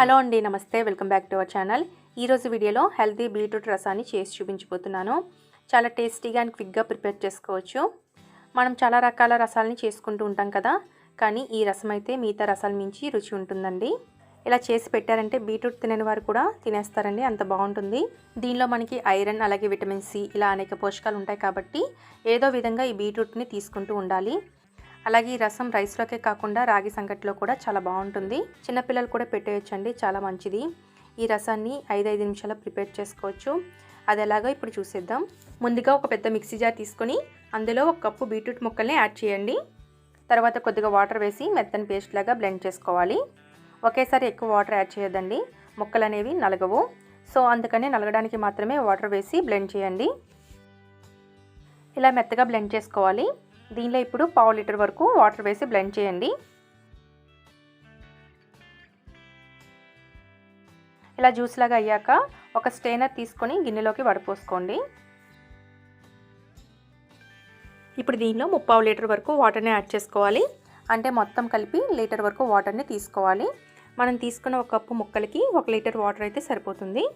Hello అండి, నమస్తే. Welcome back to our channel. ఈరోజు వీడియోలో హెల్తీ బీట్రూట్ రసాన్ని చేసి చూపించబోతున్నాను. చాలా టేస్టీగా అండ్ క్విక్గా ప్రిపేర్ చేసుకోవచ్చు. మనం చాలా రకాల రసాలని చేసుకుంటూ ఉంటాం కదా, కానీ ఈ రసం అయితే మిగతా రసాల మించి రుచి ఉంటుందండి. ఇలా చేసి పెట్టారంటే బీట్రూట్ తినని వారు కూడా తినేస్తారండి, అంత బాగుంటుంది. దీనిలో మనకి ఐరన్ అలాగే విటమిన్ సి ఇలా అనేక పోషకాలు ఉంటాయి కాబట్టి ఏదో విధంగా ఈ బీట్రూట్ని తీసుకుంటూ ఉండాలి. అలాగే ఈ రసం రైస్లోకే కాకుండా రాగి సంకట్లో కూడా చాలా బాగుంటుంది. చిన్నపిల్లలు కూడా పెట్టేయచ్చండి, చాలా మంచిది. ఈ రసాన్ని 5 నిమిషాల్లో ప్రిపేర్ చేసుకోవచ్చు. అది ఎలాగో ఇప్పుడు చూసేద్దాం. ముందుగా ఒక పెద్ద మిక్సీ జార్ తీసుకొని అందులో 1 కప్పు బీట్రూట్ ముక్కల్ని యాడ్ చేయండి. తర్వాత కొద్దిగా వాటర్ వేసి మెత్తని పేస్ట్ లాగా బ్లెండ్ చేసుకోవాలి. ఒకేసారి ఎక్కువ వాటర్ యాడ్ చేయొద్దండి, ముక్కలు అనేవి నలగవు. సో అందుకనే నలగడానికి మాత్రమే వాటర్ వేసి బ్లెండ్ చేయండి. ఇలా మెత్తగా బ్లెండ్ చేసుకోవాలి. దీనిలో ఇప్పుడు 1/2 లీటర్ వరకు వాటర్ వేసి బ్లెండ్ చేయండి. ఇలా జ్యూస్ లాగా అయ్యాక ఒక స్ట్రైనర్ తీసుకొని గిన్నెలోకి వడపోసుకోండి. ఇప్పుడు దీనిలో 3/4 లీటర్ వరకు వాటర్ని యాడ్ చేసుకోవాలి. అంటే మొత్తం కలిపి లీటర్ వరకు వాటర్ని తీసుకోవాలి. మనం తీసుకున్న 1 కప్పు ముక్కలకి 1 లీటర్ వాటర్ అయితే సరిపోతుంది.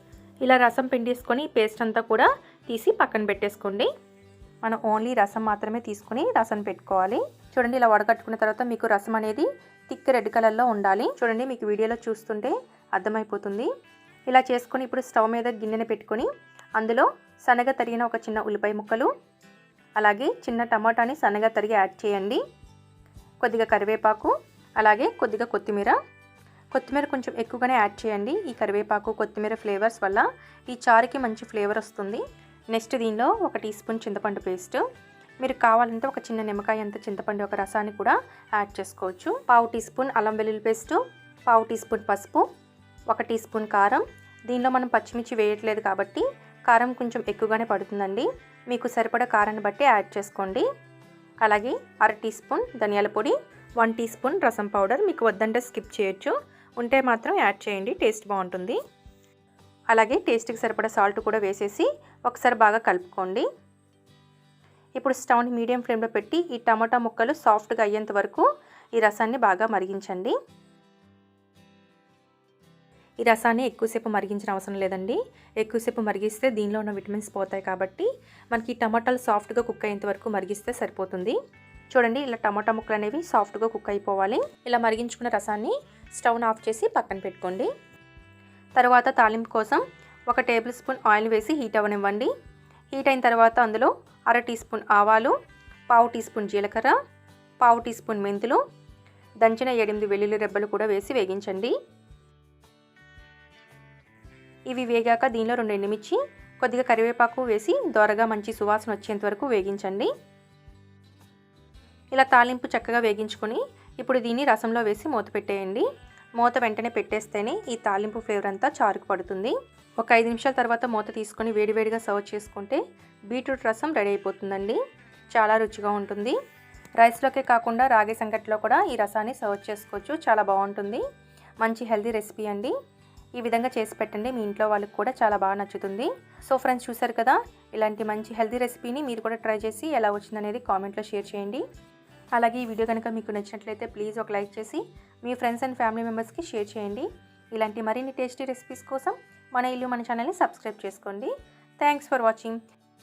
ఇలా రసం పిండేసుకొని పేస్ట్ అంతా కూడా తీసి పక్కన పెట్టేసుకోండి. మనం ఓన్లీ రసం మాత్రమే తీసుకుని రసం పెట్టుకోవాలి. చూడండి, ఇలా వడకట్టుకున్న తర్వాత మీకు రసం అనేది థిక్ రెడ్ కలర్లో ఉండాలి. చూడండి, మీకు వీడియోలో చూస్తుంటే అర్థమైపోతుంది. ఇలా చేసుకొని ఇప్పుడు స్టవ్ మీద గిన్నెని పెట్టుకొని అందులో సన్నగా తరిగిన ఒక చిన్న ఉల్లిపాయ ముక్కలు, అలాగే చిన్న టమాటాని సన్నగా తరిగి యాడ్ చేయండి. కొద్దిగా కరివేపాకు, అలాగే కొద్దిగా కొత్తిమీర కొంచెం ఎక్కువగానే యాడ్ చేయండి. ఈ కరివేపాకు కొత్తిమీర ఫ్లేవర్స్ వల్ల ఈ చారుకి మంచి ఫ్లేవర్ వస్తుంది. నెక్స్ట్ దీనిలో 1 టీ స్పూన్ చింతపండు పేస్ట్, మీరు కావాలంటే ఒక చిన్న నిమ్మకాయ అంత చింతపండు ఒక రసాన్ని కూడా యాడ్ చేసుకోవచ్చు. 1/2 టీ స్పూన్ అల్లం వెల్లుల్లి పేస్ట్, 1/2 టీ స్పూన్ పసుపు, 1 టీ స్పూన్ కారం. దీనిలో మనం పచ్చిమిర్చి వేయట్లేదు కాబట్టి కారం కొంచెం ఎక్కువగానే పడుతుందండి. మీకు సరిపడా కారాన్ని బట్టి యాడ్ చేసుకోండి. అలాగే 1/2 టీ స్పూన్ ధనియాల పొడి, 1 టీ స్పూన్ రసం పౌడర్. మీకు వద్దంటే స్కిప్ చేయొచ్చు, ఉంటే మాత్రం యాడ్ చేయండి, టేస్ట్ బాగుంటుంది. అలాగే టేస్ట్కి సరిపడా సాల్ట్ కూడా వేసేసి ఒకసారి బాగా కలుపుకోండి. ఇప్పుడు స్టవ్ని మీడియం ఫ్లేమ్లో పెట్టి ఈ టమాటా ముక్కలు సాఫ్ట్గా అయ్యేంత వరకు ఈ రసాన్ని బాగా మరిగించండి. ఈ రసాన్ని ఎక్కువసేపు మరిగించిన అవసరం లేదండి. ఎక్కువసేపు మరిగిస్తే దీనిలో ఉన్న విటమిన్స్ పోతాయి కాబట్టి మనకి టమాటాలు సాఫ్ట్గా కుక్ అయ్యేంత వరకు మరిగిస్తే సరిపోతుంది. చూడండి, ఇలా టమాటా ముక్కలు అనేవి సాఫ్ట్గా కుక్ అయిపోవాలి. ఇలా మరిగించుకున్న రసాన్ని స్టవ్ని ఆఫ్ చేసి పక్కన పెట్టుకోండి. తర్వాత తాలింపు కోసం 1 టేబుల్ స్పూన్ ఆయిల్ వేసి హీట్ అవ్వనివ్వండి. హీట్ అయిన తర్వాత అందులో 1/2 టీ స్పూన్ ఆవాలు, 1/2 టీ స్పూన్ జీలకర్ర, 1/2 టీ స్పూన్ మెంతులు, దంచిన 7-8 వెల్లుల్లి రెబ్బలు కూడా వేసి వేగించండి. ఇవి వేగాక దీనిలో 2 ఎండుమిర్చి, కొద్దిగా కరివేపాకు వేసి దోరగా మంచి సువాసన వచ్చేంత వరకు వేగించండి. ఇలా తాలింపు చక్కగా వేగించుకొని ఇప్పుడు దీన్ని రసంలో వేసి మూత పెట్టేయండి. మూత వెంటనే పెట్టేస్తేనే ఈ తాలింపు ఫ్లేవర్ అంతా చారుకు పడుతుంది. ఒక 5 నిమిషాల తర్వాత మూత తీసుకొని వేడివేడిగా సర్వ్ చేసుకుంటే బీట్రూట్ రసం రెడీ అయిపోతుందండి. చాలా రుచిగా ఉంటుంది. రైస్లోకే కాకుండా రాగి సంకట్లో కూడా ఈ రసాన్ని సర్వ్ చేసుకోవచ్చు, చాలా బాగుంటుంది. మంచి హెల్తీ రెసిపీ అండి. ఈ విధంగా చేసి పెట్టండి, మీ ఇంట్లో వాళ్ళకి కూడా చాలా బాగా నచ్చుతుంది. సో ఫ్రెండ్స్, చూసారు కదా, ఇలాంటి మంచి హెల్తీ రెసిపీని మీరు కూడా ట్రై చేసి ఎలా వచ్చిందనేది కామెంట్లో షేర్ చేయండి. అలాగే ఈ వీడియో కనుక మీకు నచ్చినట్లయితే ప్లీజ్ ఒక లైక్ చేసి మీ ఫ్రెండ్స్ అండ్ ఫ్యామిలీ మెంబర్స్కి షేర్ చేయండి. ఇలాంటి మరిన్ని టేస్టీ రెసిపీస్ కోసం మన ఇల్లు మన ఛానల్ని సబ్స్క్రైబ్ చేసుకోండి. Thanks for watching.